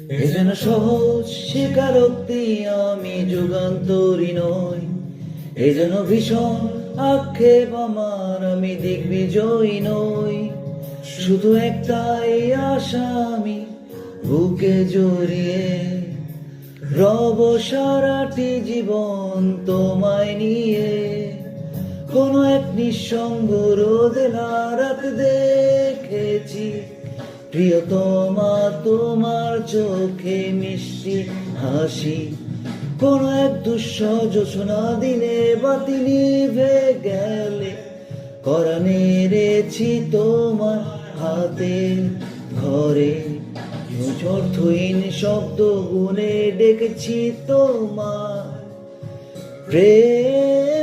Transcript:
এ যেন সহজ স্বীকারোক্তি, আমি যুগান্তরী নই। এ যেন ভীষণ আক্ষেপ আমার, আমি দিগ্বিজয়ী নই। শুধু একটাই আশা, আমি বুকে জড়িয়ে রব সারাটি জীবন তোমায় নিয়ে। কোনো এক নিঃসঙ্গ রোদে রাত দেখেছি প্রিয়তমা তোমার চোখে মিষ্টি হাসি। কোন এক দুঃসহ জোছনা দিনে বাতি নিভে গেলে করা নেড়েছি তোমার হাতে ঘরে। অর্থহীন শব্দ গুনে ডেকেছি তোমার প্রেম।